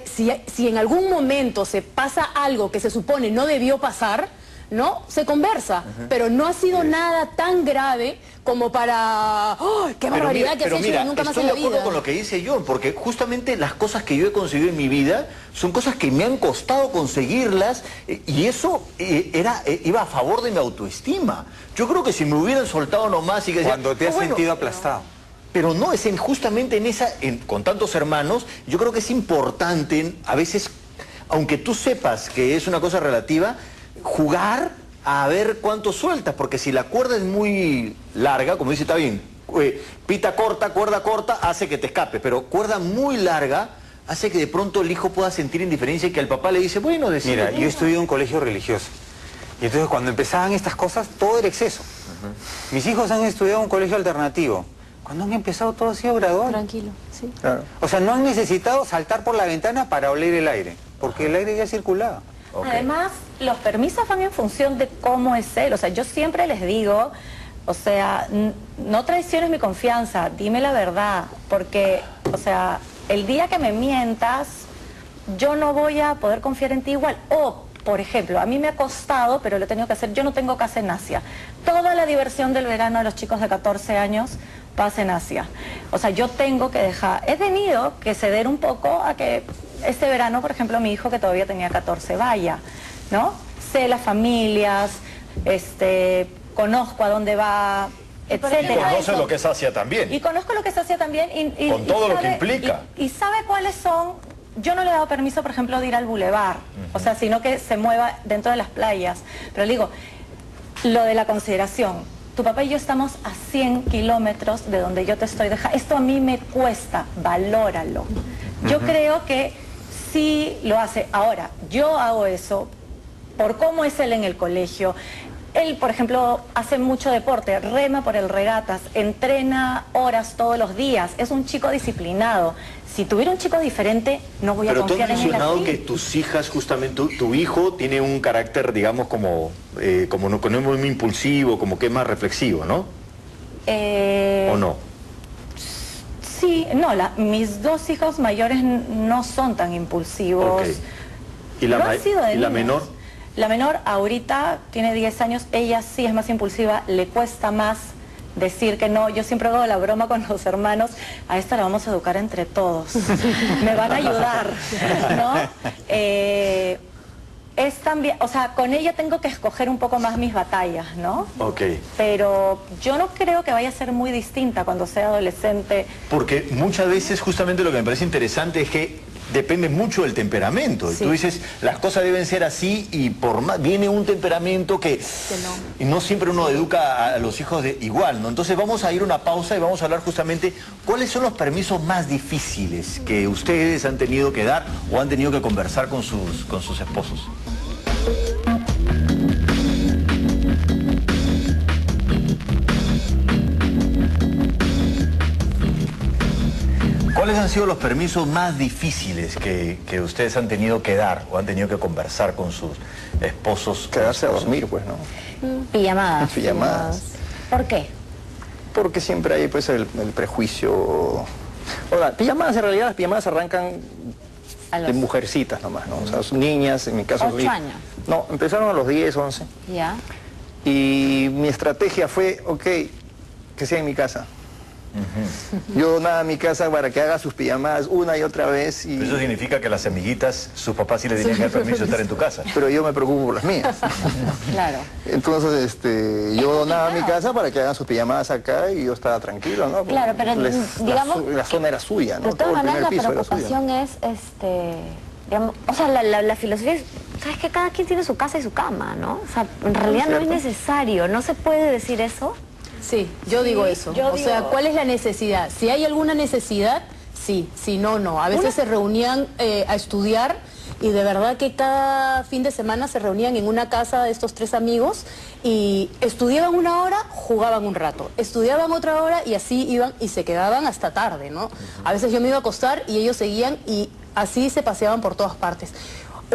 Si en algún momento se pasa algo que se supone no debió pasar, ¿no? Se conversa, pero no ha sido nada tan grave como para... ¡Oh, qué barbaridad que has hecho! Nunca más estoy en la de acuerdo vida. con lo que dice John, porque justamente las cosas que yo he conseguido en mi vida son cosas que me han costado conseguirlas y eso iba a favor de mi autoestima. Yo creo que si me hubieran soltado nomás y que decía, Cuando te has bueno, sentido aplastado. pero no, es justamente en esa, con tantos hermanos, yo creo que es importante, a veces, aunque tú sepas que es una cosa relativa, jugar a ver cuánto sueltas, porque si la cuerda es muy larga, como dice, está bien, pita corta, cuerda corta, hace que te escape, pero cuerda muy larga hace que de pronto el hijo pueda sentir indiferencia y que al papá le dice, bueno, decide. Mira, yo estudié en un colegio religioso. Y entonces cuando empezaban estas cosas, todo era exceso. Mis hijos han estudiado en un colegio alternativo. Cuando han empezado todo ha sido gradual. Tranquilo, sí. Claro. O sea, no han necesitado saltar por la ventana para oler el aire, porque el aire ya circulaba. Ok. Además, los permisos van en función de cómo es él. O sea, yo siempre les digo, o sea, no traiciones mi confianza, dime la verdad. Porque, o sea, el día que me mientas, yo no voy a poder confiar en ti igual. O, por ejemplo, a mí me ha costado, pero lo he tenido que hacer, yo no tengo casa en Asia. Toda la diversión del verano de los chicos de 14 años pasa en Asia. O sea, yo tengo que dejar, he tenido que ceder un poco a que este verano, por ejemplo, mi hijo que todavía tenía 14 vaya, ¿no? Sé las familias, conozco a dónde va, etcétera. Y conoce lo que es Asia también. Y conozco lo que es Asia también. Con todo lo que sabe- implica. Y sabe cuáles son. Yo no le he dado permiso, por ejemplo, de ir al bulevar, o sea, sino que se mueva dentro de las playas. Pero le digo, lo de la consideración. Tu papá y yo estamos a 100 kilómetros de donde yo te estoy dejando. Esto a mí me cuesta, valóralo. Yo creo que sí lo hace. Ahora, yo hago eso por cómo es él en el colegio. Él, por ejemplo, hace mucho deporte, rema por el regatas, entrena horas todos los días, es un chico disciplinado. Si tuviera un chico diferente, no voy a Pero tú has confiar en él mencionado así. que tus hijas, justamente, tu hijo tiene un carácter, digamos, como no muy impulsivo, como que es más reflexivo, ¿no? ¿O no? Sí, no, mis dos hijos mayores no son tan impulsivos. Ok. ¿Y la, No han sido de y la niños. menor? La menor ahorita tiene 10 años, ella sí es más impulsiva, le cuesta más decir que no. Yo siempre hago la broma con los hermanos, a esta la vamos a educar entre todos, me van a ayudar, ¿no? Es también, o sea, con ella tengo que escoger un poco más mis batallas, ¿no? Ok. Pero yo no creo que vaya a ser muy distinta cuando sea adolescente. Porque muchas veces justamente lo que me parece interesante es que depende mucho del temperamento. Sí. Y tú dices, las cosas deben ser así y por más viene un temperamento que no. y no siempre uno educa a los hijos igual, ¿no? Entonces vamos a ir a una pausa y vamos a hablar justamente cuáles son los permisos más difíciles que ustedes han tenido que dar o han tenido que conversar con sus esposos. ¿Cuáles han sido los permisos más difíciles que ustedes han tenido que dar o han tenido que conversar con sus esposos? Quedarse a dormir, pues, ¿no? Pijamadas. Pijamadas. ¿Por qué? Porque siempre hay, pues, el prejuicio. Ahora, pijamadas, en realidad, las pijamadas arrancan A los de mujercitas nomás, ¿no? O sea, son niñas, en mi caso... 8 años. No, empezaron a los 10, 11. Ya. Y mi estrategia fue, ok, que sea en mi casa. Yo donaba mi casa para que haga sus pijamadas una y otra vez. Y... Eso significa que las amiguitas, sus papás sí le tenían que dar permiso de estar en tu casa. Pero yo me preocupo por las mías. Claro. Entonces, yo donaba mi casa para que hagan sus pijamadas acá y yo estaba tranquilo, ¿no? Claro, pero digamos... La zona era suya, ¿no? De todas Todo el maneras, primer la piso era suyo. preocupación es, digamos, o sea, la filosofía es, ¿sabes que cada quien tiene su casa y su cama, ¿no? O sea, en realidad no es necesario, ¿no se puede decir eso? Sí, yo digo eso. O sea, ¿cuál es la necesidad? Si hay alguna necesidad, sí. Si no, no. A veces se reunían a estudiar y de verdad que cada fin de semana se reunían en una casa de estos 3 amigos y estudiaban una hora, jugaban un rato. Estudiaban otra hora y así iban y se quedaban hasta tarde, ¿no? A veces yo me iba a acostar y ellos seguían y así se paseaban por todas partes.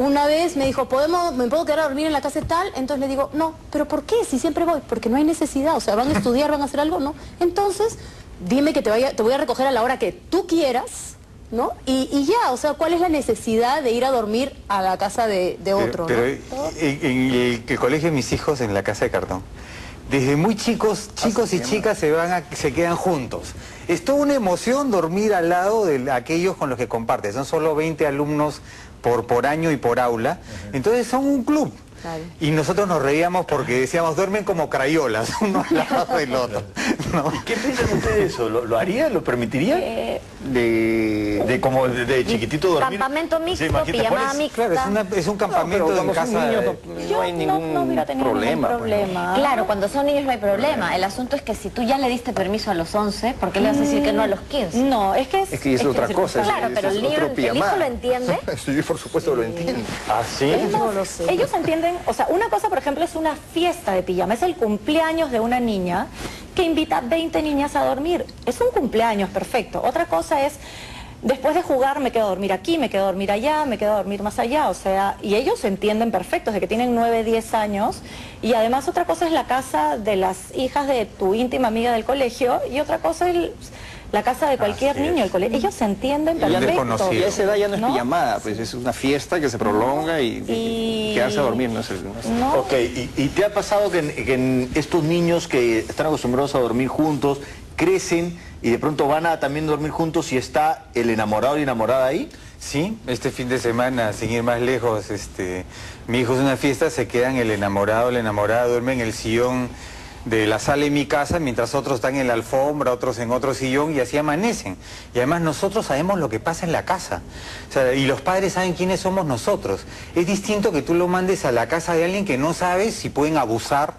Una vez me dijo, ¿me puedo quedar a dormir en la casa de tal? Entonces le digo, no, ¿pero por qué? Si siempre voy, porque no hay necesidad, o sea, van a estudiar, van a hacer algo, ¿no? Entonces, dime que te voy a recoger a la hora que tú quieras, ¿no? Y ya, o sea, ¿cuál es la necesidad de ir a dormir a la casa de otro, pero ¿no? en el colegio de mis hijos, en la casa de cartón, desde muy chicos y chicas se quedan juntos. Es toda una emoción dormir al lado de aquellos con los que compartes. Son solo 20 alumnos por año y por aula. Entonces son un club. Claro. Y nosotros nos reíamos porque decíamos, duermen como crayolas, uno al lado del otro. ¿No? ¿Qué piensan ustedes de eso? ¿Lo harían? ¿Lo permitirían? De como de chiquitito dormir. Campamento mixto, Sí, imagínate, pijamada pones- mixta. Claro, es un campamento pero en cuando son casa. niños no hay ningún no hubiera tenido problema. ningún pues, ¿no? problema. Claro, cuando son niños no hay problema. El asunto es que si tú ya le diste permiso a los 11, ¿por qué le vas a decir que no a los 15? No, es que Es que es otra cosa. Claro, pero el niño, otro el pijamada. hijo lo entiende. Sí, por supuesto lo entiendo. ¿Ah, sí? No lo sé. Ellos entienden, o sea, una cosa, por ejemplo, es una fiesta de pijama, es el cumpleaños de una niña que invita a 20 niñas a dormir. Es un cumpleaños, perfecto. Otra cosa es, después de jugar me quedo a dormir aquí, me quedo a dormir allá, me quedo a dormir más allá, o sea, y ellos entienden perfecto, desde que tienen 9, 10 años, y además otra cosa es la casa de las hijas de tu íntima amiga del colegio, y otra cosa es la casa de cualquier Así es. niño del colegio. Ellos se entienden Ya perfecto. desconocido. Y a esa edad ya no es ¿No? pijamada, pues es una fiesta que se prolonga y quedarse a dormir no es el... ¿No? Ok, ¿y te ha pasado que en estos niños que están acostumbrados a dormir juntos, crecen y de pronto van a también dormir juntos y está el enamorado y enamorada ahí? Sí, este fin de semana, sin ir más lejos, mi hijo es una fiesta, se quedan el enamorado, la enamorada, duermen en el sillón de la sala de mi casa, mientras otros están en la alfombra, otros en otro sillón, y así amanecen. Y además nosotros sabemos lo que pasa en la casa. O sea, y los padres saben quiénes somos nosotros. Es distinto que tú lo mandes a la casa de alguien que no sabes si pueden abusar,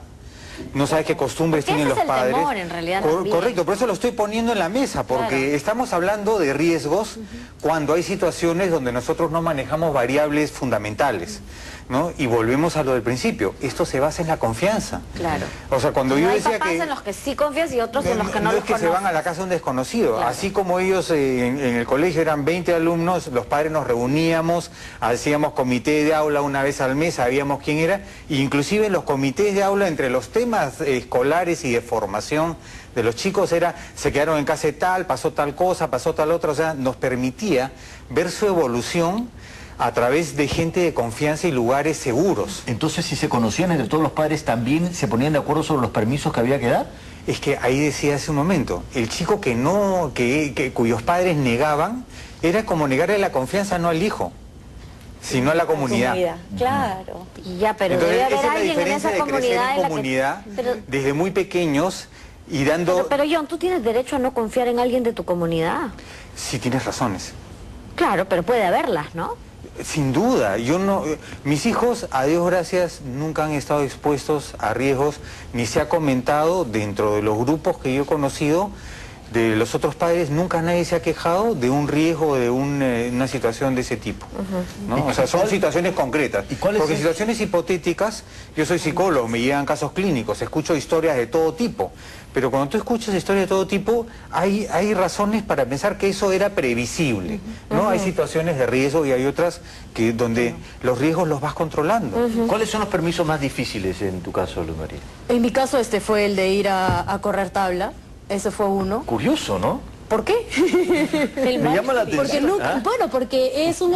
no sabes qué costumbres Porque tienen ese los es el padres. temor, en realidad, también. Correcto, por eso lo estoy poniendo en la mesa, porque Claro. estamos hablando de riesgos cuando hay situaciones donde nosotros no manejamos variables fundamentales, ¿no? Y volvemos a lo del principio, esto se basa en la confianza. Claro. O sea, cuando yo hay decía papás que... en los que sí confías y otros en los que no es los que se van a la casa de un desconocido. Claro. Así como ellos en el colegio eran 20 alumnos, los padres nos reuníamos, hacíamos comité de aula una vez al mes, sabíamos quién era, e inclusive en los comités de aula entre los temas escolares y de formación de los chicos era, se quedaron en casa de tal, pasó tal cosa, pasó tal otra, o sea, nos permitía ver su evolución a través de gente de confianza y lugares seguros. Entonces, si se conocían entre todos los padres, ¿también se ponían de acuerdo sobre los permisos que había que dar? Es que ahí decía hace un momento, el chico cuyos padres negaban, era como negarle la confianza no al hijo, sino a la comunidad. Claro. Ya, pero Entonces, debe haber esa es la alguien en diferencia esa de crecer comunidad en en la comunidad, que... Pero, desde muy pequeños y dando... pero John, tú tienes derecho a no confiar en alguien de tu comunidad. Sí, tienes razones. Claro, pero puede haberlas, ¿no? Sin duda, yo no, mis hijos, a Dios gracias, nunca han estado expuestos a riesgos, ni se ha comentado dentro de los grupos que yo he conocido, de los otros padres, nunca nadie se ha quejado de un riesgo, de una situación de ese tipo, ¿no? O sea, son situaciones concretas. Porque situaciones hipotéticas, yo soy psicólogo, me llegan casos clínicos, escucho historias de todo tipo, pero cuando tú escuchas historias de todo tipo, hay razones para pensar que eso era previsible, ¿no? Hay situaciones de riesgo y hay otras que donde los riesgos los vas controlando. ¿Cuáles son los permisos más difíciles en tu caso, Luz María? En mi caso fue el de ir a correr tabla. Ese fue uno. Curioso, ¿no? ¿Por qué? Me llama la atención. Porque nunca, bueno, porque es un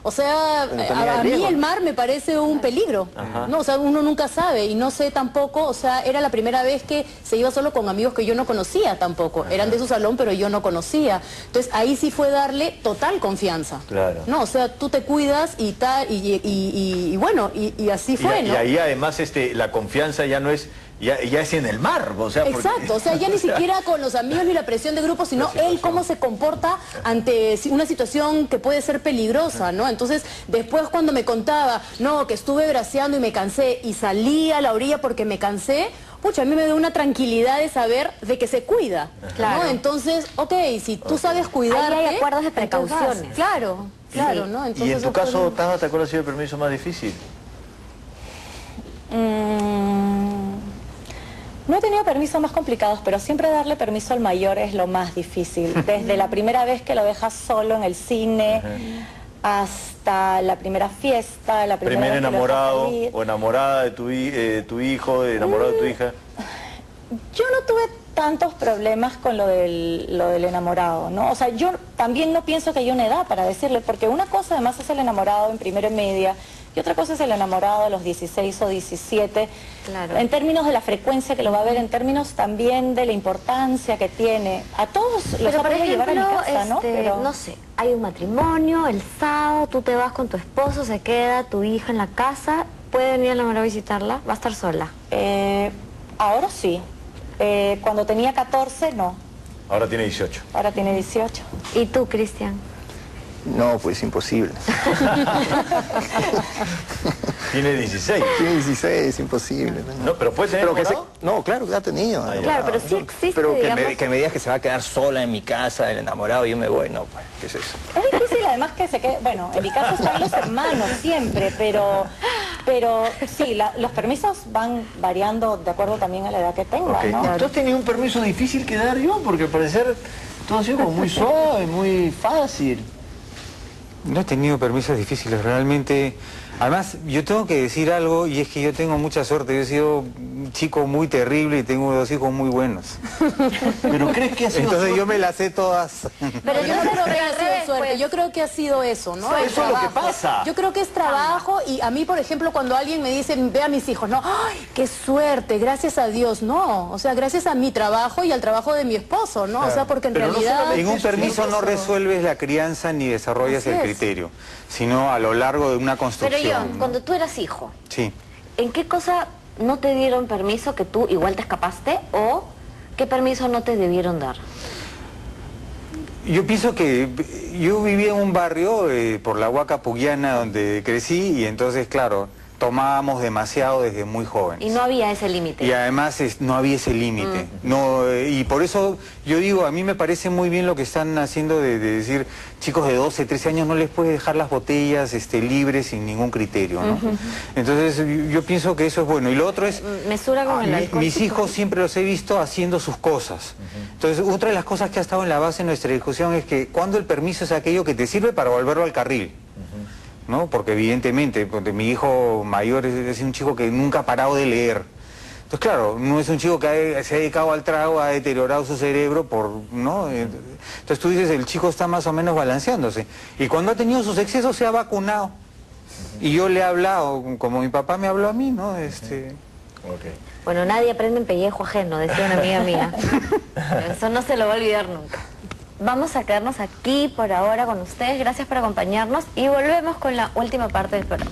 o sea, a mí el mar me parece un peligro, ¿no? O sea, uno nunca sabe y no sé tampoco, o sea, era la primera vez que se iba solo con amigos que yo no conocía tampoco. Eran de su salón, pero yo no conocía. Entonces, ahí sí fue darle total confianza. Claro. No, o sea, tú te cuidas y tal, y bueno, y así fue, ¿no? Y ahí además la confianza ya no es... Ya es en el mar, o sea... Exacto, o sea, ya ni siquiera con los amigos ni la presión de grupo, sino él cómo se comporta ante una situación que puede ser peligrosa, ¿no? Entonces, después cuando me contaba, no, que estuve braceando y me cansé y salí a la orilla porque me cansé, pucha, a mí me da una tranquilidad de saber de que se cuida, Claro. ¿no? Entonces, ok, si tú sabes cuidarte... Ahí hay acuerdos de precauciones. Claro, claro, ¿no? Entonces, ¿Y en tu caso, Taba, te acuerdas si el permiso más difícil? No he tenido permisos más complicados, pero siempre darle permiso al mayor es lo más difícil. Desde la primera vez que lo dejas solo en el cine, hasta la primera fiesta, la primera ¿Primer vez que lo dejas enamorado salir. o enamorada de tu hijo, enamorado de tu hija? Yo no tuve tantos problemas con lo del enamorado, ¿no? O sea, yo también no pienso que haya una edad para decirle, porque una cosa además es el enamorado en primero y media, y otra cosa es el enamorado a los 16 o 17, Claro. en términos de la frecuencia que lo va a ver, en términos también de la importancia que tiene. A todos los Pero por puedo llevar a mi ejemplo, casa, ¿no? Pero... no sé, hay un matrimonio, el sábado tú te vas con tu esposo, se queda tu hija en la casa, ¿puede venir el enamorado a visitarla? ¿Va a estar sola? Ahora sí. Cuando tenía 14, no. Ahora tiene 18. Ahora tiene 18. ¿Y tú, Cristian? No, pues imposible. Tiene 16. Tiene 16, imposible. No, pero puede tener Pero que enamorado. no, claro, ya ha tenido. Ah, ya. Claro, pero sí existe, Pero digamos... que me digas que se va a quedar sola en mi casa, el enamorado, y yo me voy, no, pues, ¿qué es eso? Es difícil además que se quede, bueno, en mi caso están los hermanos siempre, pero sí, los permisos van variando de acuerdo también a la edad que tenga, Ok. ¿no? ¿Tú has tenido un permiso difícil que dar yo? Porque al parecer todo ha sido como muy suave, muy fácil. No he tenido permisos difíciles, realmente. Además, yo tengo que decir algo, y es que yo tengo mucha suerte. Yo he sido un chico muy terrible y tengo 2 hijos muy buenos. ¿Pero crees que ha sido Entonces suerte? yo me las sé todas. Pero yo no creo que haya sido suerte, yo creo que ha sido eso, ¿no? El Eso es lo que trabajo. pasa. Yo creo que es trabajo y a mí, por ejemplo, cuando alguien me dice, ve a mis hijos, no, ¡ay, qué suerte! Gracias a Dios, no. O sea, gracias a mi trabajo y al trabajo de mi esposo, ¿no? O sea, porque en Pero no realidad... solamente En un permiso no resuelves la crianza ni desarrollas Así el es. criterio, sino a lo largo de una construcción. Pero John, ¿no? cuando tú eras hijo, Sí. ¿en qué cosa no te dieron permiso que tú igual te escapaste o qué permiso no te debieron dar? Yo pienso que yo vivía en un barrio por la Huaca Puguiana donde crecí y entonces, claro, tomábamos demasiado desde muy jóvenes. Y no había ese límite. Y además no había ese límite. No, y por eso yo digo, a mí me parece muy bien lo que están haciendo de decir, chicos de 12, 13 años no les puedes dejar las botellas libres sin ningún criterio, ¿no? Entonces yo pienso que eso es bueno. Y lo otro es, Mesura con el alcohol. mis hijos siempre los he visto haciendo sus cosas. Entonces otra de las cosas que ha estado en la base de nuestra discusión es que cuando el permiso es aquello que te sirve para volverlo al carril. ¿No? Porque evidentemente, porque mi hijo mayor es un chico que nunca ha parado de leer. Entonces, claro, no es un chico que se ha dedicado al trago, ha deteriorado su cerebro, ¿no? Entonces tú dices, el chico está más o menos balanceándose. Y cuando ha tenido sus excesos se ha vacunado. Y yo le he hablado, como mi papá me habló a mí, ¿no? Okay. Bueno, nadie aprende en pellejo ajeno, decía una amiga mía. Eso no se lo va a olvidar nunca. Vamos a quedarnos aquí por ahora con ustedes. Gracias por acompañarnos y volvemos con la última parte del programa.